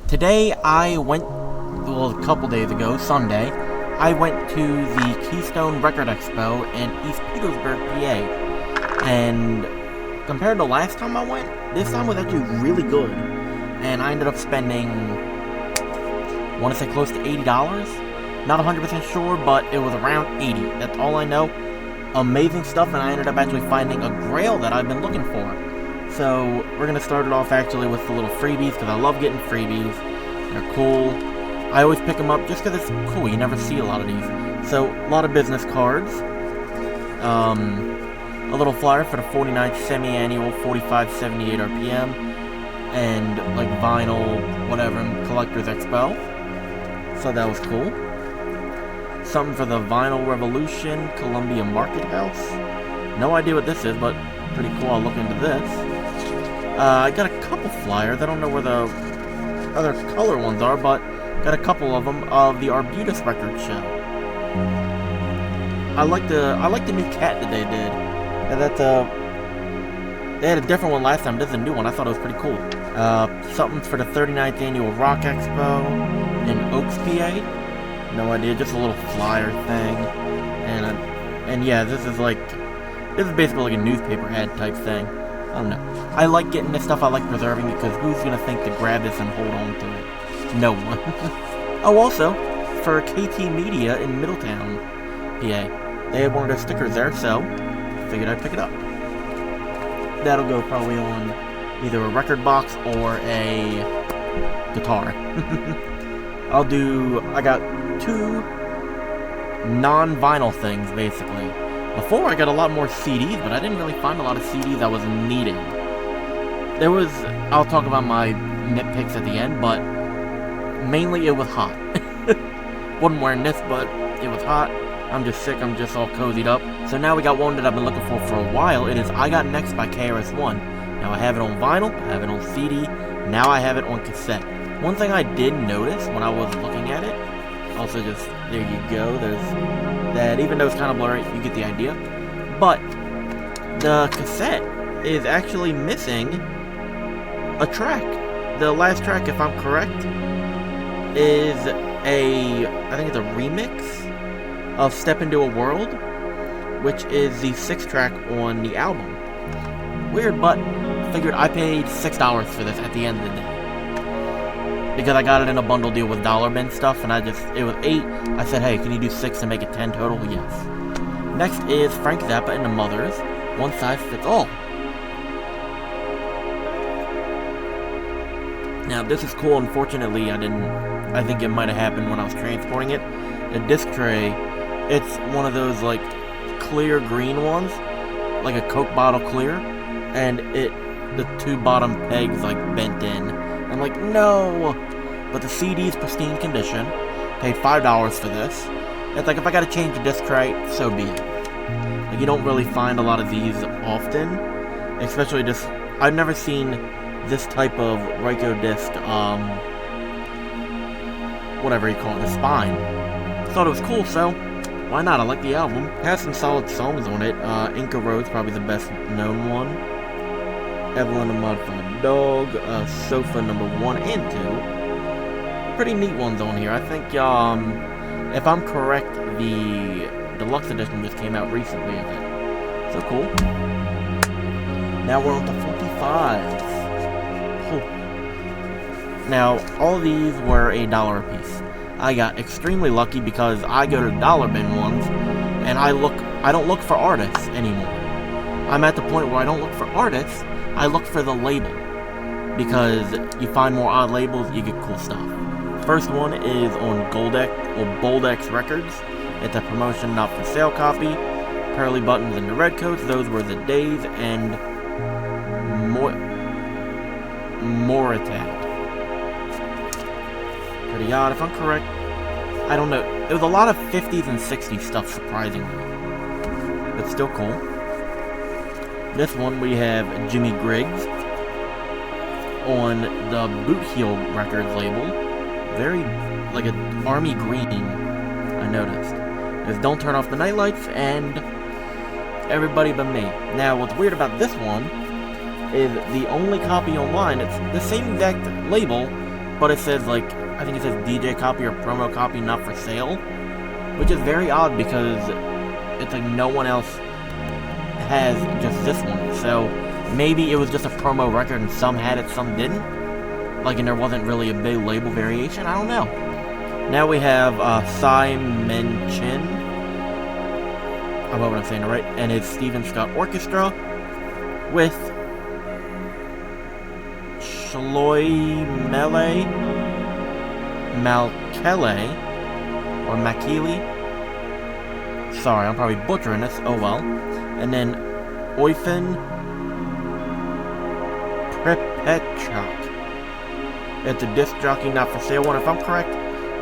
Today I went, well, a couple days ago, Sunday, I went to the Keystone Record Expo in East Petersburg, PA. And compared to last time I went, this time was actually really good. And I ended up spending, I want to say close to $80. Not 100% sure, but it was around 80. That's all I know. Amazing stuff, and I ended up actually finding a grail that I've been looking for. So, we're going to start it off actually with the little freebies, because I love getting freebies. They're cool. I always pick them up just because it's cool. You never see a lot of these. So, a lot of business cards. A little flyer for the 49th semi-annual 4578 RPM. And, like, vinyl, whatever, Collector's Expo. So, that was cool. Something for the Vinyl Revolution Columbia Market House. No idea what this is, but pretty cool. I'll look into this. I got a couple flyers. I don't know where the other color ones are, but got a couple of them of the Arbutus Record Show. I like the new cat that they did. And they had a different one last time. This is a new one. I thought it was pretty cool. Something for the 39th annual Rock Expo in Oaks, PA. No idea. Just a little flyer thing. And yeah, this is basically like a newspaper ad type thing. I don't know. I like getting this stuff. I like preserving it, because who's going to think to grab this and hold on to it? No one. Oh, also, for KT Media in Middletown, PA, they had one of their stickers there, so figured I'd pick it up. That'll go probably on either a record box or a guitar. I got two non-vinyl things, basically. Before, I got a lot more CDs, but I didn't really find a lot of CDs I was needing. I'll talk about my nitpicks at the end, but mainly it was hot. Wasn't wearing this, but it was hot. I'm just sick, I'm just all cozied up. So now we got one that I've been looking for a while. It is I Got Next by KRS-One. Now I have it on vinyl, I have it on CD, now I have it on cassette. One thing I did notice when I was looking at it, also just, there you go, there's that, even though it's kind of blurry, you get the idea. But the cassette is actually missing a track. The last track, if I'm correct, is I think it's a remix of Step Into a World, which is the 6th track on the album. Weird, but figured I paid $6 for this at the end of the day. Because I got it in a bundle deal with Dollar Bin stuff, and it was 8. I said, hey, can you do 6 and make it 10 total? Yes. Next is Frank Zappa and the Mothers, One Size Fits All. Now, this is cool. Unfortunately, I think it might have happened when I was transporting it. The disc tray, it's one of those, like, clear green ones, like a Coke bottle clear, and the two bottom pegs, like, bent in. I'm like, no! But the CD's pristine condition. Paid $5 for this. It's like, if I gotta change the disc tray, so be it. Like, you don't really find a lot of these often. Especially just, I've never seen this type of Ryko disc, whatever you call it, the spine. Thought it was cool, so why not? I like the album. It has some solid songs on it. Inca Road's probably the best known one. Evelyn, a Modified Dog, Sofa number 1 and 2. Pretty neat ones on here. I think, if I'm correct, the deluxe edition just came out recently of it. So cool. Now we're on to 45. Now, all these were $1 a piece. I got extremely lucky because I go to the Dollar Bin ones, and I don't look for artists anymore. I'm at the point where I don't look for artists, I look for the label, because you find more odd labels, you get cool stuff. First one is on Boldex Records. It's a promotion not for sale copy. Pearly buttons and the red coats, those were the Days and Moritad. Pretty odd, if I'm correct. I don't know. It was a lot of 50s and 60s stuff, surprisingly. But still cool. This one we have Jimmy Griggs on the Boot Heel Records label. Very, like an army green, I noticed. There's Don't Turn Off the Nightlights and Everybody But Me. Now, what's weird about this one is the only copy online, it's the same exact label, but it says, like, I think it says DJ copy or promo copy not for sale, which is very odd because it's like no one else has just this one. So maybe it was just a promo record and some had it, some didn't. Like, and there wasn't really a big label variation. I don't know. Now we have Simon Chin. I hope I'm saying it right. And it's Stephen Scott Orchestra with Shloimele Malkele or Makili. Sorry, I'm probably butchering this. Oh well. And then Oyfin Prepechak. It's a disc jockey not for sale one. If I'm correct,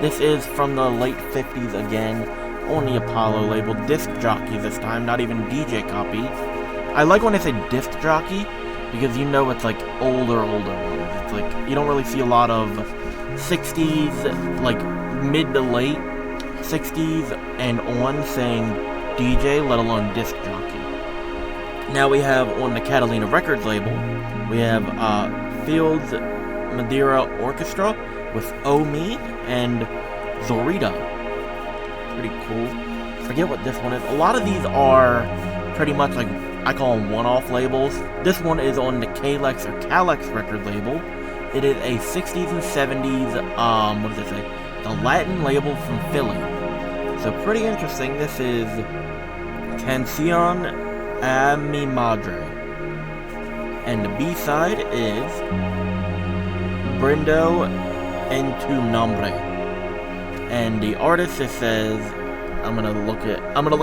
this is from the late 50s again on the Apollo label. Disc jockey this time, not even DJ copy. I like when they say disc jockey because you know it's like older ones. It's like you don't really see a lot of 60s, like mid to late 60s and on saying DJ, let alone disc jockey. Now we have on the Catalina Records label, we have Fields Madeira Orchestra with Omi and Zorita. Pretty cool. Forget what this one is. A lot of these are pretty much like, I call them one-off labels. This one is on the Kalex or Kalex record label. It is a 60s and 70s, what does it say? The Latin label from Philly. So pretty interesting. This is Cancion a mi Madre. And the B-side is Brindo en tu nombre. And the artist, it says, I'm gonna look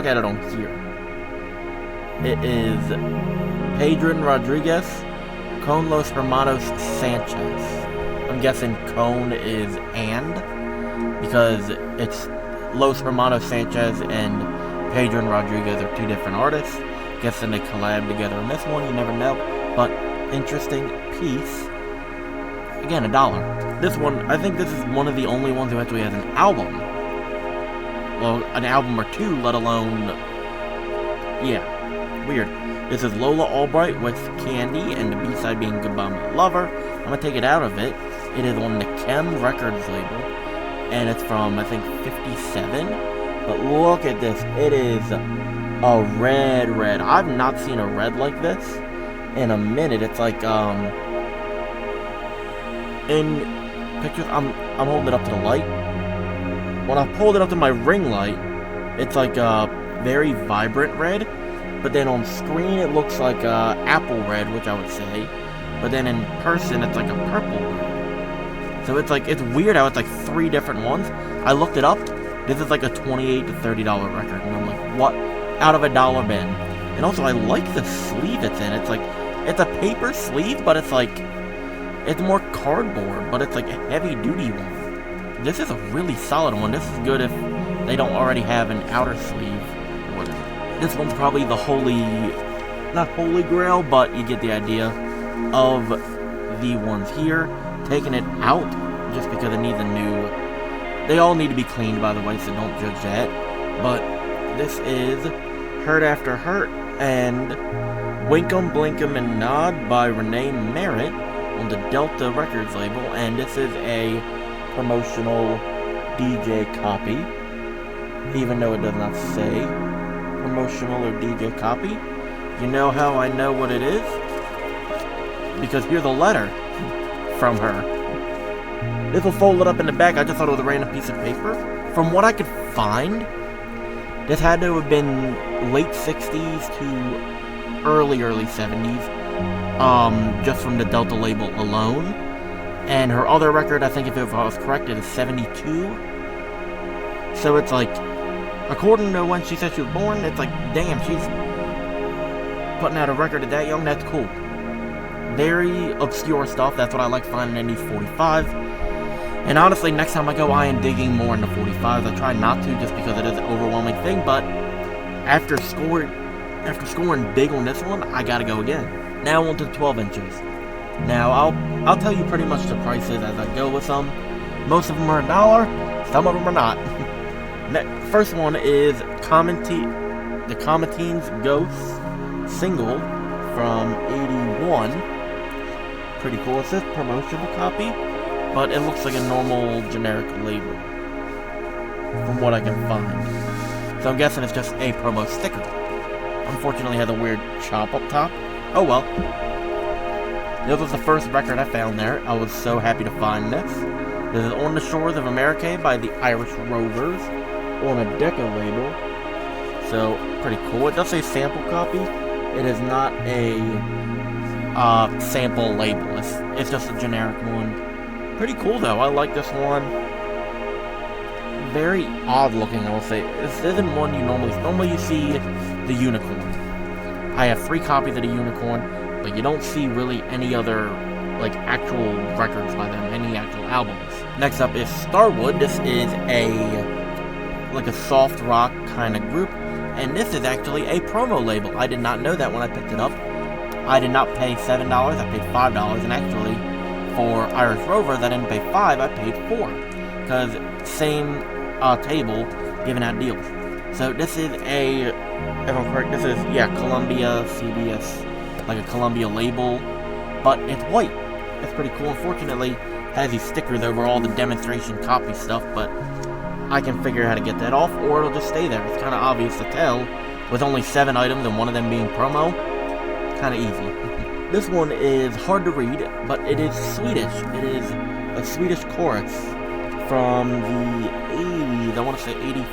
at it on here. It is Pedrin Rodriguez con los Hermanos Sanchez. I'm guessing con is and, because it's Los Hermanos Sanchez and Pedrin Rodriguez are two different artists. Guessing they collab together on this one, you never know. But interesting piece. Again, $1. This one, I think this is one of the only ones who actually has an album. Well, an album or two, let alone... Yeah, weird. This is Lola Albright with Candy, and the B-side being Goodbye My Lover. I'm gonna take it out of it. It is on the Chem Records label, and it's from, I think, 57. But look at this. It is a red. I've not seen a red like this in a minute. It's like, in pictures, I'm holding it up to the light. When I pulled it up to my ring light, it's like a very vibrant red, but then on screen it looks like apple red, which I would say, but then in person it's like a purple red. So it's like, it's weird how it's like three different ones. I looked it up. This is like a $28 to $30 record, and I'm like, what? Out of $1 bin. And also, I like the sleeve it's in. It's like, it's a paper sleeve, but it's like, it's more cardboard, but it's like a heavy-duty one. This is a really solid one. This is good if they don't already have an outer sleeve. This one's probably the not holy grail, but you get the idea of the ones here. Taking it out just because it needs a new... They all need to be cleaned, by the way, so don't judge that. But this is Hurt After Hurt and Winkum, Blinkum, and Nod by Renee Merritt on the Delta Records label, and this is a promotional DJ copy, even though it does not say promotional or DJ copy. You know how I know what it is? Because here's a letter from her. This was folded up in the back. I just thought it was a random piece of paper. From what I could find, this had to have been late 60s to early 70s. Just from the Delta label alone. And her other record, I think if I was correct, it is 72. So it's like, according to when she said she was born, it's like, damn, she's putting out a record at that young. That's cool. Very obscure stuff. That's what I like finding in these 45s. And honestly, next time I go, I am digging more into 45s. I try not to just because it is an overwhelming thing, but after scoring big on this one, I gotta go again. Now on to the 12 inches. Now, I'll tell you pretty much the prices as I go with them. Most of them are $1, some of them are not. First one is the Cometines Ghost single from 81. Pretty cool. It says promotional copy. but it looks like a normal generic label, from what I can find. So I'm guessing it's just a promo sticker. Unfortunately, it has a weird chop up top. Oh well. This was the first record I found there. I was so happy to find this. This is On the Shores of America by the Irish Rovers on a Decca label. So, pretty cool. It does say sample copy. It is not a sample label. It's just a generic one. Pretty cool though. I like this one. Very odd looking, I will say. This isn't one you normally you see the Unicorn. I have 3 copies of the Unicorn, but you don't see really any other like actual records by them, any actual albums. Next up is Starwood. This is like a soft rock kind of group, and this is actually a promo label. I did not know that when I picked it up. I did not pay $7, I paid $5, and actually for Irish Rovers I didn't pay $5, I paid $4, because same table giving out deals. So this is if I'm correct, this is Columbia CBS, like a Columbia label, but it's white. It's pretty cool. Unfortunately, it has these stickers over all the demonstration copy stuff, but I can figure out how to get that off, or it'll just stay there. It's kind of obvious to tell, with only 7 items and one of them being promo. Kind of easy. This one is hard to read, but it is Swedish. It is a Swedish chorus from the 80s, I want to say 83,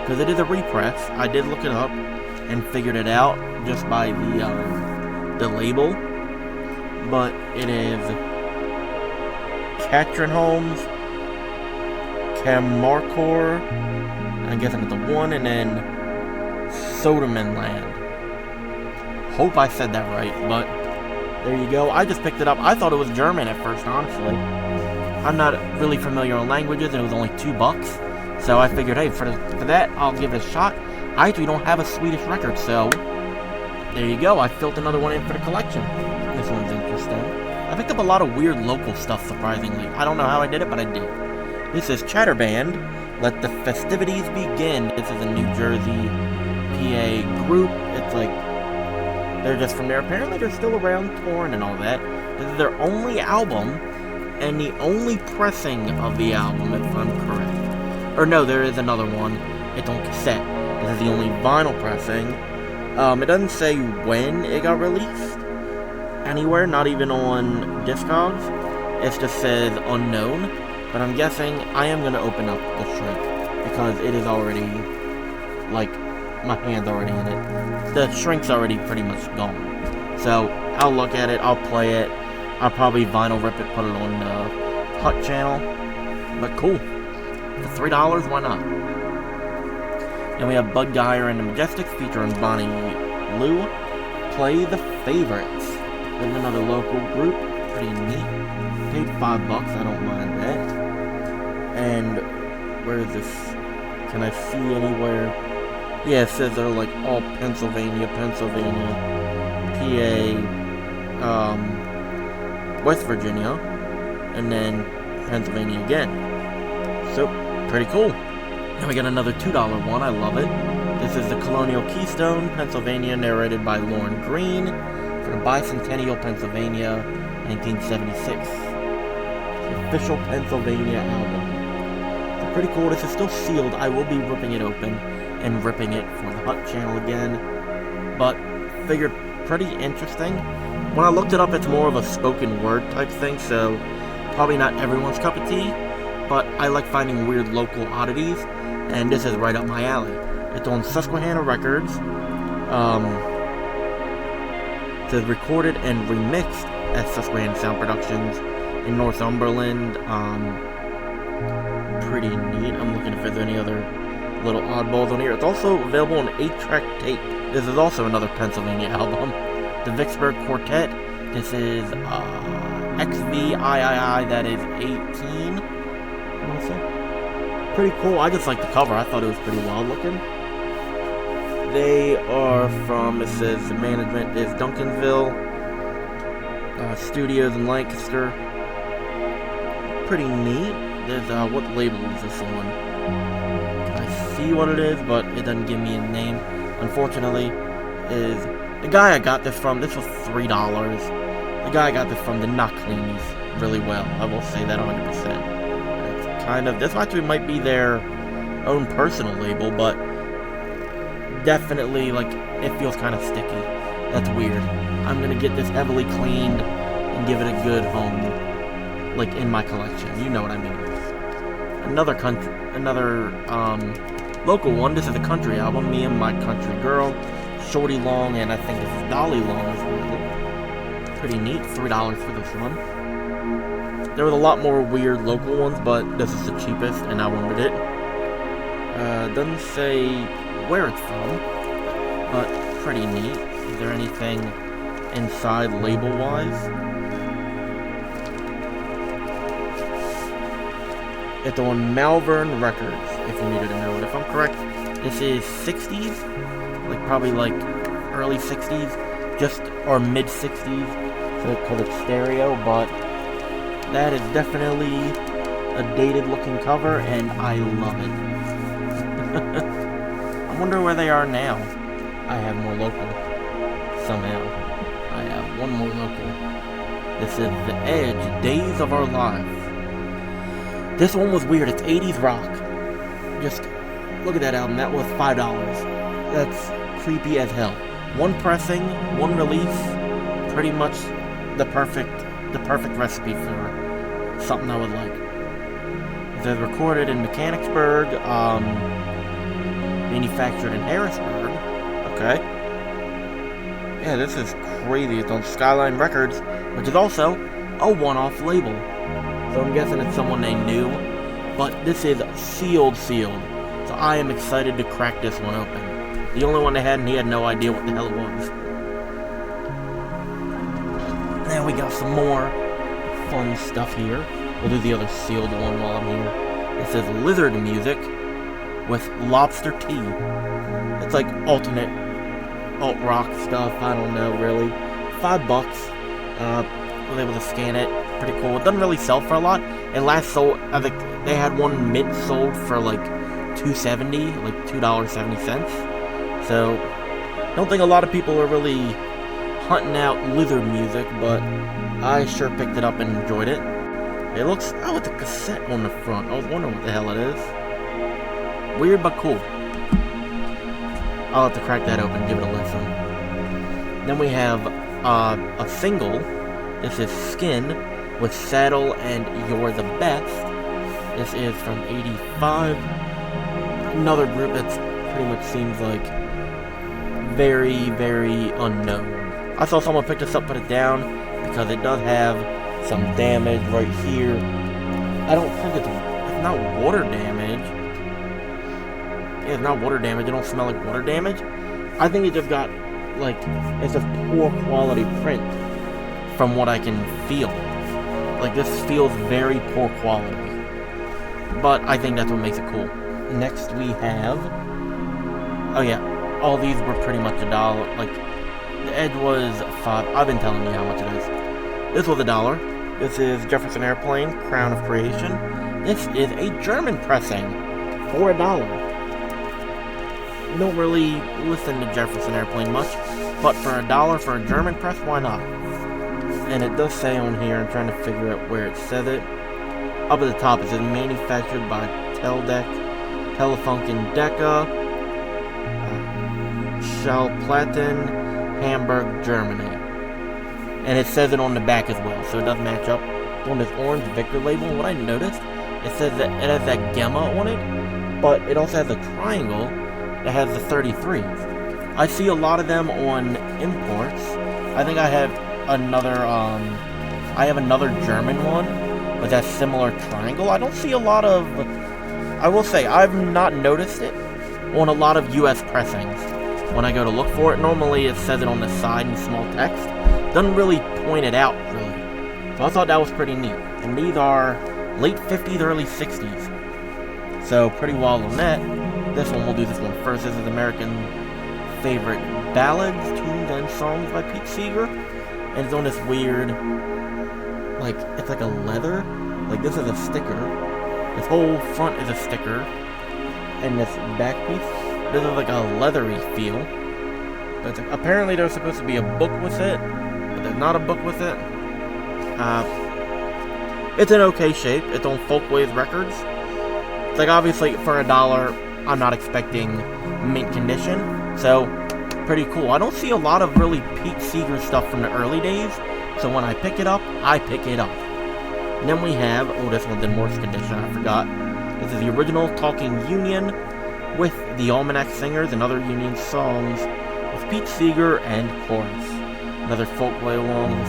because it is a repress. I did look it up and figured it out just by the label, but it is Katrin Holmes, Camarcor, I'm guessing it's the one, and then Sodermanland. Hope I said that right, but there you go. I just picked it up. I thought it was German at first, honestly. I'm not really familiar on languages, and it was only $2, so I figured, hey, for that, I'll give it a shot. I actually don't have a Swedish record, so there you go. I filled another one in for the collection. This one's interesting. I picked up a lot of weird local stuff, surprisingly. I don't know how I did it, but I did. This is Chatterband, Let the Festivities Begin. This is a New Jersey, PA group. It's like, they're just from there. Apparently they're still around touring and all that. This is their only album, and the only pressing of the album, if I'm correct. Or no, there is another one. It's on cassette. This is the only vinyl pressing. It doesn't say when it got released anywhere, not even on Discogs. It just says unknown. But I'm guessing I am going to open up the shrink, because it is already, like, my hand's already in it. The shrink's already pretty much gone. So, I'll look at it, I'll play it, I'll probably vinyl rip it, put it on the Hut channel. But cool. For $3, why not? And we have Bud Geyer and the Majestics featuring Bonnie Lou. Play the Favorites. There's another local group. Pretty neat. Paid $5, I don't mind that. And where is this? Can I see anywhere? Yeah, it says they're like all Pennsylvania, PA, West Virginia, and then Pennsylvania again. So, pretty cool. Then we got another $2 one, I love it. This is the Colonial Keystone, Pennsylvania, narrated by Lauren Green, for the Bicentennial Pennsylvania, 1976. The official Pennsylvania album. So pretty cool. This is still sealed. I will be ripping it open and ripping it for the Hut channel again, but figured pretty interesting. When I looked it up, it's more of a spoken word type thing, so probably not everyone's cup of tea, but I like finding weird local oddities, and this is right up my alley. It's on Susquehanna Records. It says recorded and remixed at Susquehanna Sound Productions in Northumberland. Pretty neat. I'm looking if there's any other little oddballs on here. It's also available on 8-track tape. This is also another Pennsylvania album. The Vicksburg Quartet. This is XVIII, that is 18. I want to say. Pretty cool. I just like the cover. I thought it was pretty wild looking. They are from, it says the management is Duncanville Studios in Lancaster. Pretty neat. There's what label is this on? I see what it is, but it doesn't give me a name. Unfortunately, is the guy I got this from. This was $3. The guy I got this from, the Knock Cleanies. really well. I will say that 100%. It's kind of, this actually might be their own personal label, but definitely, like, it feels kind of sticky. That's weird. I'm gonna get this heavily cleaned and give it a good home, like, in my collection. You know what I mean. Another local one. This is a country album. Me and My Country Girl, Shorty Long, and I think this is Dolly Long as well. Pretty neat. $3 for this one. There was a lot more weird local ones, but this is the cheapest, and I wanted it. Doesn't say where it's from, but pretty neat. Is there anything inside label-wise? It's on Malvern Records, if you needed to know it. If I'm correct, this is 60s, like probably like early 60s, just or mid 60s, so because it's stereo, but that is definitely a dated looking cover, and I love it. I wonder where they are now. I have more local, somehow. I have one more local. This is The Edge, Days of Our Lives. This one was weird. It's 80s rock. Just look at that album. That was $5. That's creepy as hell. One pressing, one release. Pretty much the perfect recipe for something I would like. They're recorded in Mechanicsburg, manufactured in Harrisburg. Okay. Yeah, this is crazy. It's on Skyline Records, which is also a one-off label. So I'm guessing it's someone they knew, but this is sealed. So I am excited to crack this one open. The only one they had, and he had no idea what the hell it was. Now we got some more fun stuff here. We'll do the other sealed one while I'm here. It says Lizard Music with Lobster Tea. It's like alternate alt-rock stuff, I don't know really. $5. Was able to scan it. Pretty cool. It doesn't really sell for a lot. It last sold, I think they had one mid sold for like $2.70, like $2.70. So don't think a lot of people are really hunting out Lizard Music, but I sure picked it up and enjoyed it. It looks, oh, it's a cassette on the front. I was wondering what the hell it is. Weird but cool. I'll have to crack that open and give it a listen. Then we have a single. This is Skin with Saddle and You're the Best. This is from 85. Another group that's pretty much seems like very, very unknown. I saw someone pick this up, put it down, because it does have some damage right here. I don't think it's not water damage. Yeah, it's not water damage. It don't smell like water damage. I think it just got, like, it's just poor quality print from what I can feel. Like, this feels very poor quality. But I think that's what makes it cool. Next we have, oh yeah, all these were pretty much $1. Like, the Edge was $5. I've been telling you how much it is. This was $1. This is Jefferson Airplane, Crown of Creation. This is a German pressing for $1. You don't really listen to Jefferson Airplane much, but for $1 for a German press, why not? And it does say on here, I'm trying to figure out where it says it. Up at the top, it says manufactured by Teldec, Telefunken Decca, Schallplatten, Hamburg, Germany. And it says it on the back as well, so it does match up. On this orange Victor label, what I noticed, it says that it has that Gemma on it, but it also has a triangle that has the 33. I see a lot of them on imports. I think I have another German one with that similar triangle. I don't see a lot of, I will say, I've not noticed it on a lot of US pressings. When I go to look for it, normally it says it on the side in small text. Doesn't really point it out, really. So I thought that was pretty neat. And these are late 50s, early 60s. So pretty wild on that. This one, we'll do this one first. This is American Favorite Ballads, Tunes, and Songs by Pete Seeger. And it's on this weird, like, it's like a leather. Like, this is a sticker. This whole front is a sticker. And this back piece, this is like a leathery feel. But apparently there's supposed to be a book with it. But there's not a book with it. It's in okay shape. It's on Folkways Records. It's like, obviously, for $1, I'm not expecting mint condition, so pretty cool. I don't see a lot of really Pete Seeger stuff from the early days, so when I pick it up, I pick it up. And then we have, oh, this one's in worse condition, I forgot. This is the original Talking Union with the Almanac Singers and other Union songs with Pete Seeger and chorus. Another Folkway along. It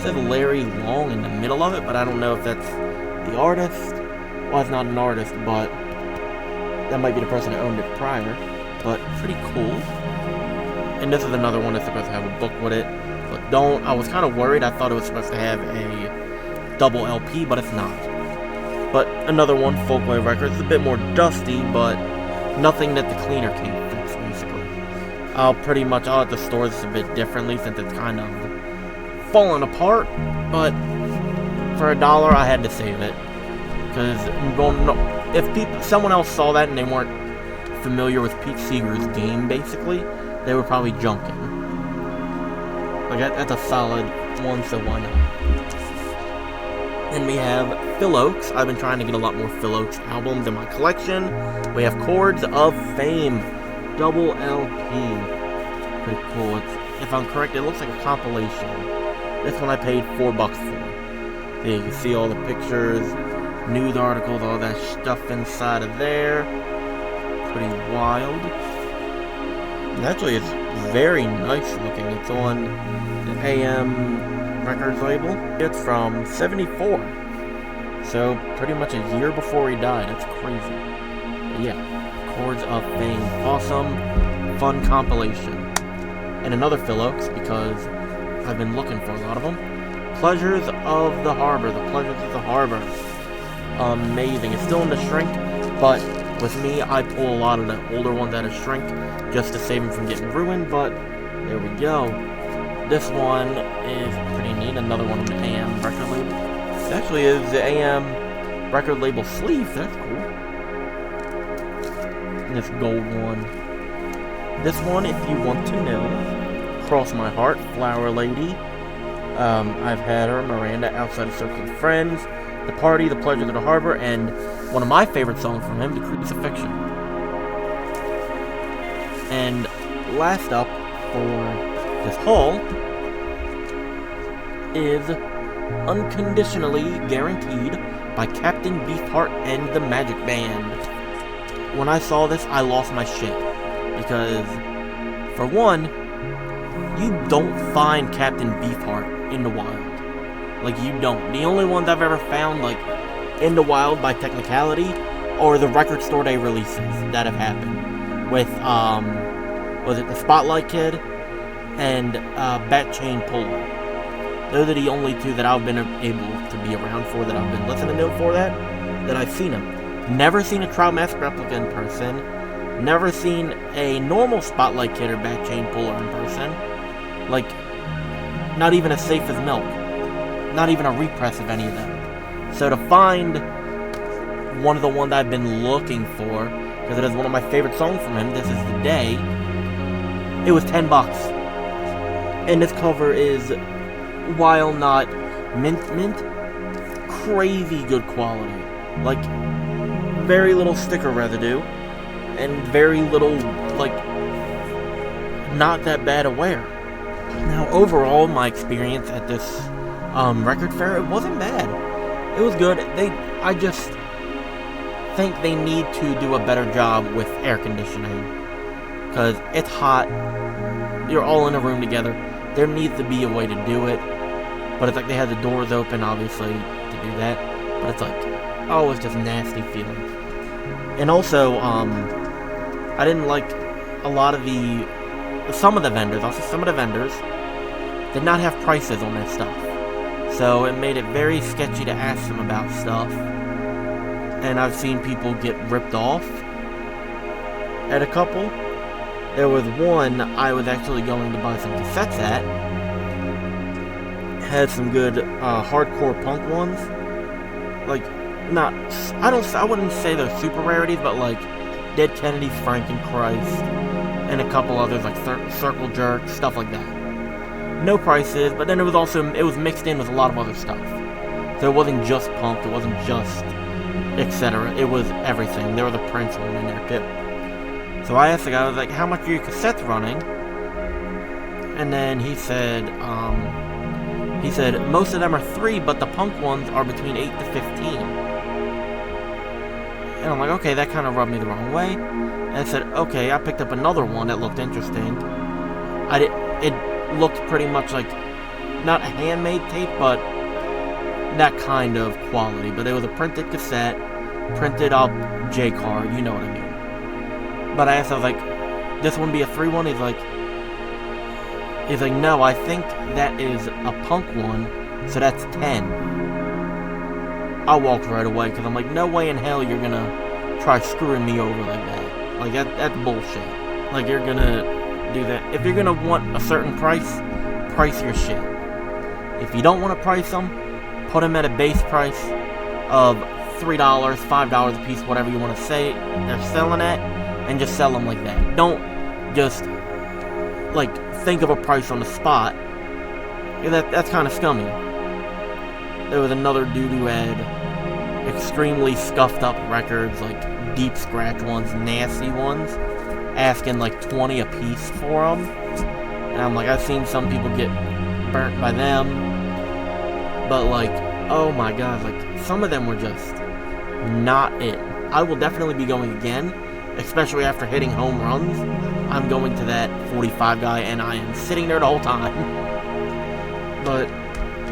says Larry Long in the middle of it, but I don't know if that's the artist. Well, it's not an artist, but that might be the person that owned it prior. But pretty cool. And this is another one that's supposed to have a book with it, but don't. I was kind of worried. I thought it was supposed to have a double LP, but it's not. But another one, Folkway Records. It's a bit more dusty, but nothing that the cleaner can't fix, basically. I'll have to store this a bit differently since it's kind of falling apart, but for $1, I had to save it. Because if someone else saw that and they weren't familiar with Pete Seeger's game, basically, they were probably junking. Like, that's a solid one, so why not? Then we have Phil Ochs. I've been trying to get a lot more Phil Ochs albums in my collection. We have Chords of Fame, double LP. Pretty cool. If I'm correct, it looks like a compilation. This one I paid $4 for. Yeah, you can see all the pictures, news articles, all that stuff inside of there. Pretty wild. And actually, it's very nice looking. It's on the AM Records label. It's from '74. So, pretty much a year before he died. That's crazy. But yeah, Chords of Fame. Awesome, fun compilation. And another Phil Ochs, because I've been looking for a lot of them. Pleasures of the Harbor. The Pleasures of the Harbor. Amazing. It's still in the shrink, but with me, I pull a lot of the older ones out of shrink just to save them from getting ruined, but there we go. This one is pretty neat. Another one on the AM record label. It actually is the AM record label sleeve. That's cool. And this gold one. This one, if you want to know, Cross My Heart, Flower Lady. I've had her, Miranda, Outside of Circle of Friends, The Party, The Pleasures of the Harbor, and one of my favorite songs from him, The Crucifixion. And last up for this haul is Unconditionally Guaranteed by Captain Beefheart and the Magic Band. When I saw this, I lost my shit. Because, for one, you don't find Captain Beefheart in the wild. Like, you don't. The only ones I've ever found, like, in the wild by technicality are the record store day releases that have happened. With, was it the Spotlight Kid and Bat Chain Puller. Those are the only two that I've been able to be around for, that I've been listening to for that I've seen them. Never seen a Trout Mask Replica in person. Never seen a normal Spotlight Kid or Bat Chain Puller in person. Like, not even a Safe as Milk. Not even a repress of any of them. So to find one of the ones I've been looking for, because it is one of my favorite songs from him, This Is the Day, it was $10. And this cover is, while not mint, crazy good quality. Like, very little sticker residue, and very little, like, not that bad a wear. Now, overall, my experience at this record fair, it wasn't bad. It was good. I just think they need to do a better job with air conditioning, because it's hot. You're all in a room together. There needs to be a way to do it, but it's like they had the doors open, obviously, to do that. But it's like, oh, it's just nasty feeling. And also, I didn't like some of the vendors did not have prices on their stuff. So it made it very sketchy to ask them about stuff. And I've seen people get ripped off at a couple. There was one I was actually going to buy some cassettes at. Had some good hardcore punk ones. Like, I wouldn't say they're super rarities, but like Dead Kennedys, Frankenchrist, and a couple others like Circle Jerk, stuff like that. No prices, but then it was mixed in with a lot of other stuff. So it wasn't just Punk, it wasn't just etc. It was everything. There was a Prince one in there too. So I asked the guy, I was like, how much are your cassettes running? And then he said, most of them are 3, but the Punk ones are between 8 to 15. And I'm like, okay, that kind of rubbed me the wrong way. And I said, okay, I picked up another one that looked interesting. It looked pretty much like, not a handmade tape, but that kind of quality. But it was a printed cassette, printed up J-card, you know what I mean. But I asked, I was like, this one be a 3-1? He's like, no, I think that is a Punk one, so that's 10. I walked right away, because I'm like, no way in hell you're gonna try screwing me over like that. Like, that's bullshit. Like, you're gonna do that. If you're gonna want a certain price, price your shit. If you don't want to price them, put them at a base price of $3, $5 a piece, whatever you want to say they're selling at, and just sell them like that. Don't just, like, think of a price on the spot. That's kind of scummy. There was another dude who had extremely scuffed up records, like deep scratch ones, nasty ones, asking like 20 a piece for them. And I'm like, I've seen some people get burnt by them, but like, oh my god, like some of them were just not it. I will definitely be going again, especially after hitting home runs. I'm going to that 45 guy, and I am sitting there the whole time. But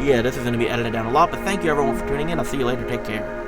yeah, this is going to be edited down a lot, but thank you everyone for tuning in. I'll see you later. Take care.